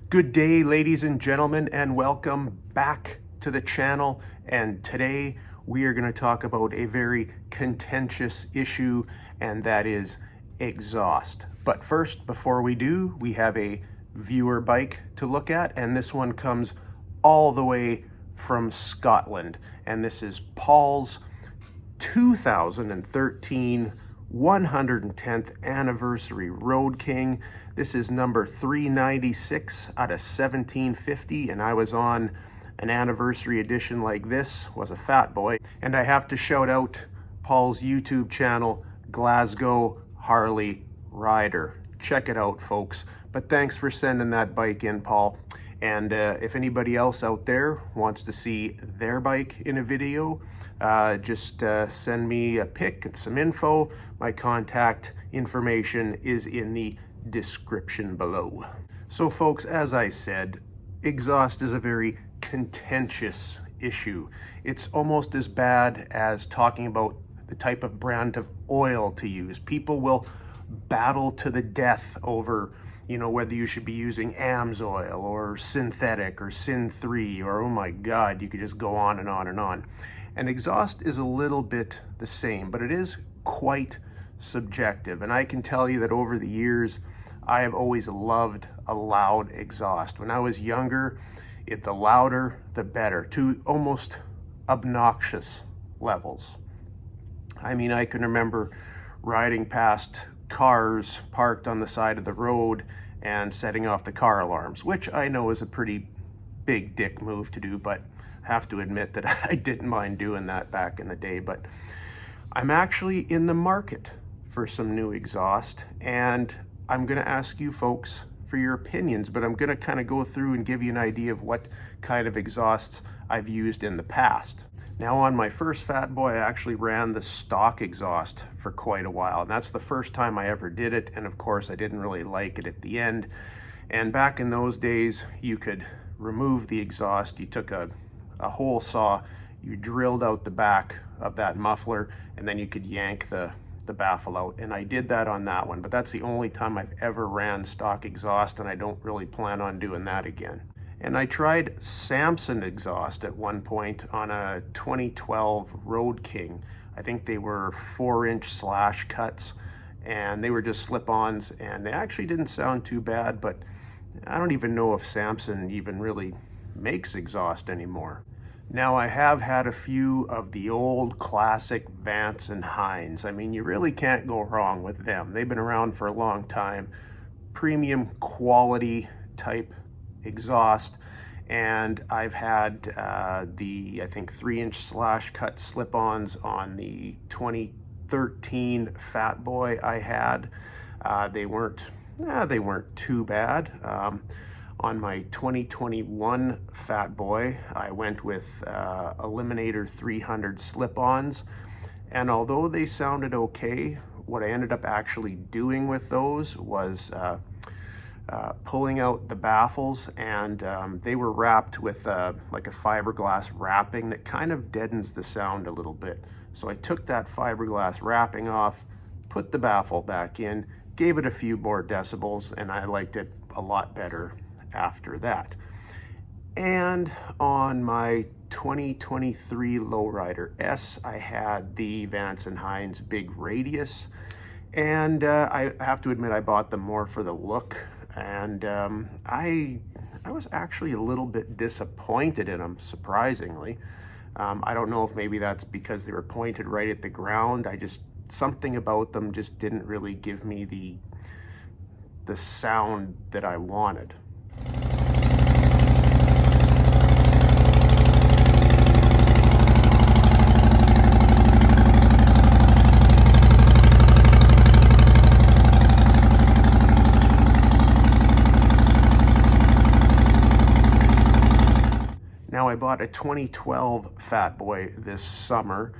Good day, ladies and gentlemen, and welcome back to the channel. And today we are going to talk about a very contentious issue, and that is exhaust. But first, before we do, we have a viewer bike to look at, and this one comes all the way from Scotland. And this is Paul's 2013 110th anniversary Road King. This is number 396 out of 1750, and I was on an anniversary edition like this, was a fat boy. And I have to shout out Paul's YouTube channel, Glasgow Harley Rider. Check it out, folks. But thanks for sending that bike in, Paul. And if anybody else out there wants to see their bike in a video, just send me a pic and some info. My contact information is in the description below. So folks, as I said, exhaust is a very contentious issue. It's almost as bad as talking about the type of brand of oil to use. People will battle to the death over, whether you should be using AMSOIL or synthetic or Syn 3 or, oh my God, you could just go on and on and on. And exhaust is a little bit the same, but it is quite subjective. And I can tell you that over the years, I have always loved a loud exhaust. When I was younger, the louder, the better, to almost obnoxious levels. I mean, I can remember riding past cars parked on the side of the road and setting off the car alarms, which I know is a pretty big dick move to do, but I have to admit that I didn't mind doing that back in the day. But I'm actually in the market for some new exhaust, and I'm going to ask you folks for your opinions, but I'm going to kind of go through and give you an idea of what kind of exhausts I've used in the past. Now, on my first Fat Boy, I actually ran the stock exhaust for quite a while, and that's the first time I ever did it, and of course I didn't really like it at the end. And back in those days, you could remove the exhaust. You took a hole saw, you drilled out the back of that muffler, and then you could yank the baffle out. And I did that on that one, but that's the only time I've ever ran stock exhaust, and I don't really plan on doing that again. And I tried Samson exhaust at one point on a 2012 Road King. I think they were 4-inch slash cuts, and they were just slip-ons, and they actually didn't sound too bad, but I don't even know if Samson even really makes exhaust anymore. Now, I have had a few of the old classic Vance and Hines. I mean, you really can't go wrong with them. They've been around for a long time. Premium quality type exhaust. And I've had I think 3-inch slash cut slip-ons on the 2013 Fat Boy I had. They weren't too bad. On my 2021 Fat Boy, I went with Eliminator 300 slip-ons, and although they sounded okay, what I ended up actually doing with those was pulling out the baffles, and they were wrapped with like a fiberglass wrapping that kind of deadens the sound a little bit. So I took that fiberglass wrapping off, put the baffle back in, gave it a few more decibels, and I liked it a lot better after that. And on my 2023 Lowrider S, I had the Vance and Hines Big Radius, and I have to admit I bought them more for the look, and I was actually a little bit disappointed in them, surprisingly. I don't know if maybe that's because they were pointed right at the ground. Something about them just didn't really give me the sound that I wanted. Now, I bought a 2012 Fat Boy this summer,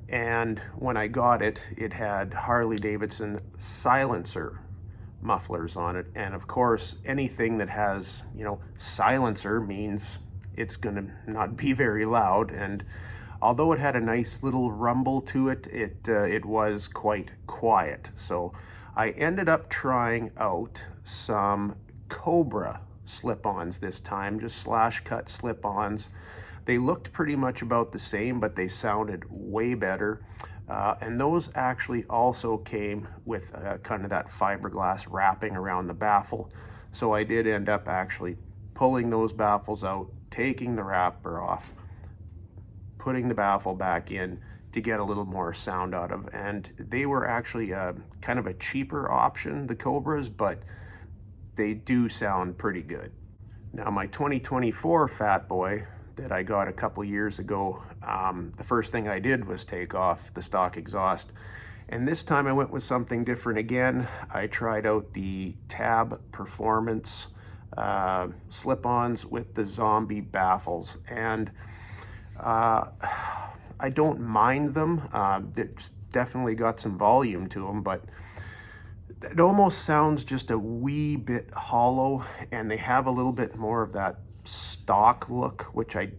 and when I got it, it had Harley Davidson silencer mufflers on it. And of course, anything that has, silencer means it's gonna not be very loud. And although it had a nice little rumble to it, it was quite quiet. So I ended up trying out some Cobra slip-ons this time, just slash cut slip-ons. They looked pretty much about the same, but they sounded way better. And those actually also came with kind of that fiberglass wrapping around the baffle. So I did end up actually pulling those baffles out, taking the wrapper off, putting the baffle back in to get a little more sound out of. And they were actually kind of a cheaper option, the Cobras, but they do sound pretty good. Now my 2024 Fat Boy that I got a couple years ago, the first thing I did was take off the stock exhaust. And this time I went with something different again. I tried out the Tab Performance slip-ons with the Zombie baffles. And I don't mind them. It's definitely got some volume to them, but it almost sounds just a wee bit hollow, and they have a little bit more of that stock look, which I'm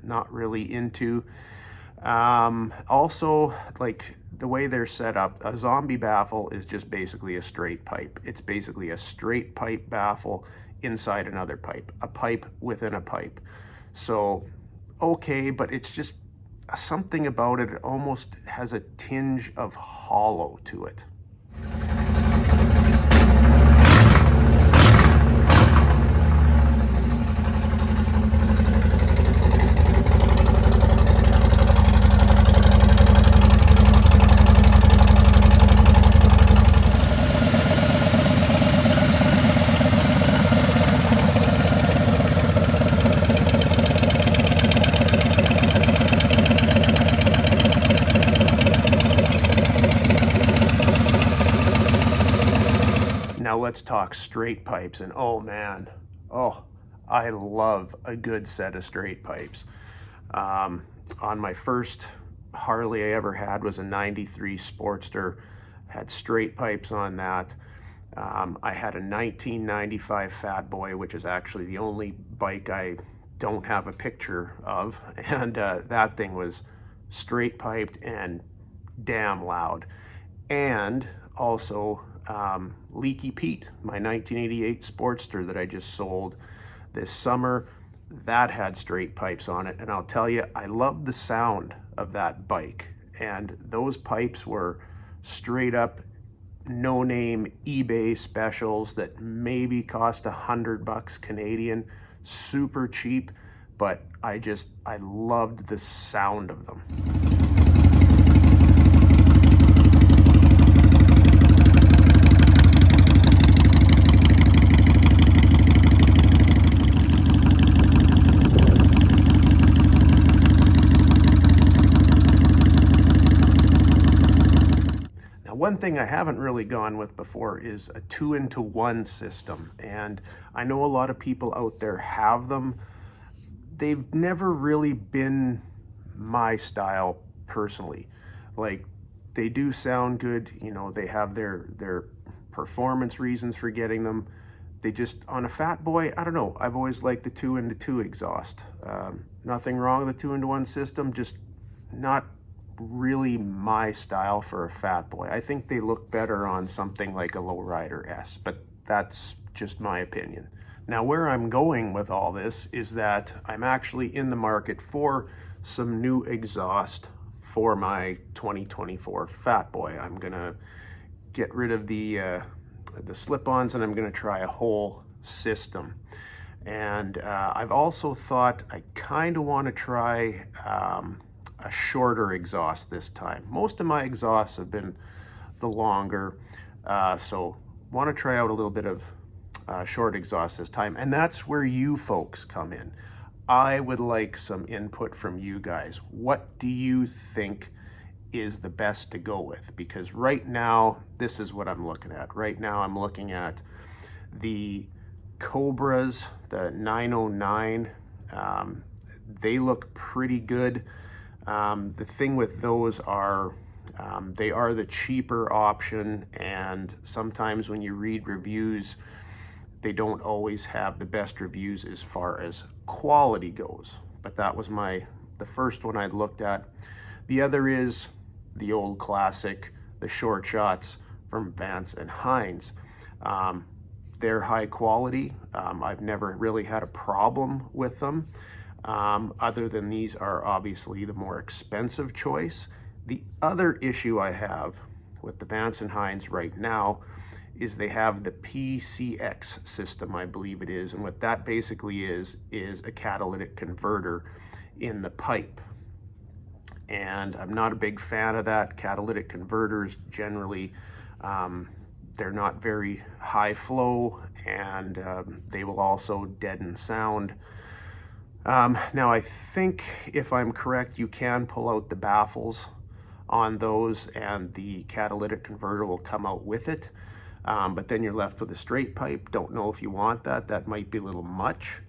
not really into. Also, like the way they're set up, a Zombie baffle is just basically a straight pipe. It's basically a straight pipe baffle inside another pipe, a pipe within a pipe. So, okay, but it's just something about it. It almost has a tinge of hollow to it. Now let's talk straight pipes, and oh man, I love a good set of straight pipes. On my first Harley I ever had was a 93 Sportster, had straight pipes on that. I had a 1995 Fat Boy, which is actually the only bike I don't have a picture of, and that thing was straight piped and damn loud. And also Leaky Pete, my 1988 Sportster that I just sold this summer, that had straight pipes on it. And I'll tell you, I love the sound of that bike. And those pipes were straight up no-name eBay specials that maybe cost $100 Canadian, super cheap, but I loved the sound of them. One thing I haven't really gone with before is a 2-into-1 system, and I know a lot of people out there have them. They've never really been my style personally. Like, they do sound good, you know, they have their performance reasons for getting them. They just, on a Fat Boy, I don't know, I've always liked the 2-into-2 exhaust. Nothing wrong with the 2-into-1 system, just not really my style for a Fat Boy. I think they look better on something like a Lowrider S, but that's just my opinion. Now, where I'm going with all this is that I'm actually in the market for some new exhaust for my 2024 Fat Boy. I'm gonna get rid of the slip-ons, and I'm gonna try a whole system. And I've also thought I kind of want to try a shorter exhaust this time. Most of my exhausts have been the longer, so want to try out a little bit of short exhaust this time, and that's where you folks come in. I would like some input from you guys. What do you think is the best to go with? Because right now, this is what I'm looking at. Right now, I'm looking at the Cobras, the 909. They look pretty good. The thing with those are they are the cheaper option, and sometimes when you read reviews, they don't always have the best reviews as far as quality goes. But that was the first one I looked at. The other is the old classic, the short shots from Vance and Hines. they're high quality. I've never really had a problem with them. Other than these are obviously the more expensive choice. The other issue I have with the Vance & Hines right now is they have the PCX system, I believe it is. And what that basically is a catalytic converter in the pipe. And I'm not a big fan of that. Catalytic converters generally, they're not very high flow, and they will also deaden sound. Now I think, if I'm correct, you can pull out the baffles on those and the catalytic converter will come out with it. But then you're left with a straight pipe. Don't know if you want that. That might be a little much.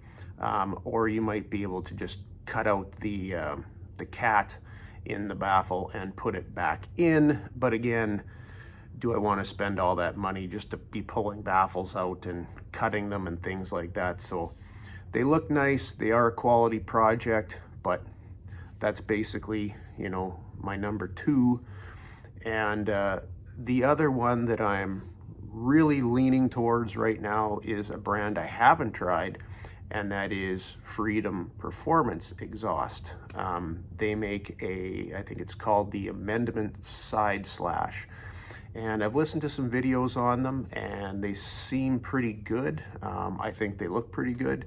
Or you might be able to just cut out the cat in the baffle and put it back in. But again, do I want to spend all that money just to be pulling baffles out and cutting them and things like that? So they look nice. They are a quality project, but that's basically, you know, my number two. And the other one that I'm really leaning towards right now is a brand I haven't tried, and that is Freedom Performance Exhaust. They make I think it's called the Amendment Side Slash. And I've listened to some videos on them and they seem pretty good. I think they look pretty good.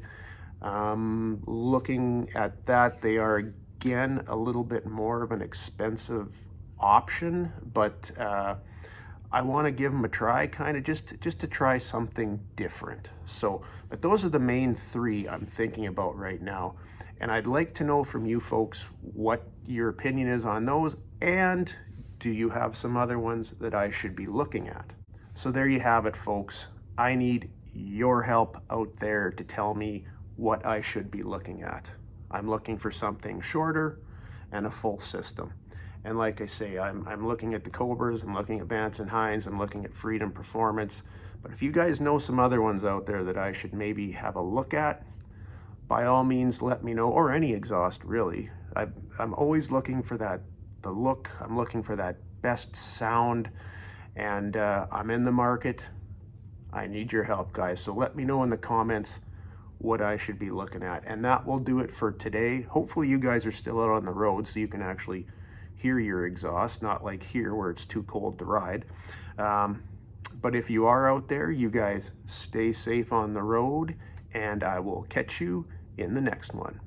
Looking at that, they are again a little bit more of an expensive option, but I want to give them a try, kind of just to try something different. So, but those are the main three I'm thinking about right now. And I'd like to know from you folks what your opinion is on those, and do you have some other ones that I should be looking at? So there you have it, folks. I need your help out there to tell me what I should be looking at. I'm looking for something shorter and a full system. And like I say, I'm looking at the Cobras, I'm looking at Vance & Hines, I'm looking at Freedom Performance. But if you guys know some other ones out there that I should maybe have a look at, by all means let me know, or any exhaust really. I'm always looking for the look, I'm looking for that best sound, and I'm in the market. I need your help, guys. So let me know in the comments what I should be looking at. And that will do it for today. Hopefully you guys are still out on the road so you can actually hear your exhaust, not like here where it's too cold to ride. But if you are out there, you guys stay safe on the road, and I will catch you in the next one.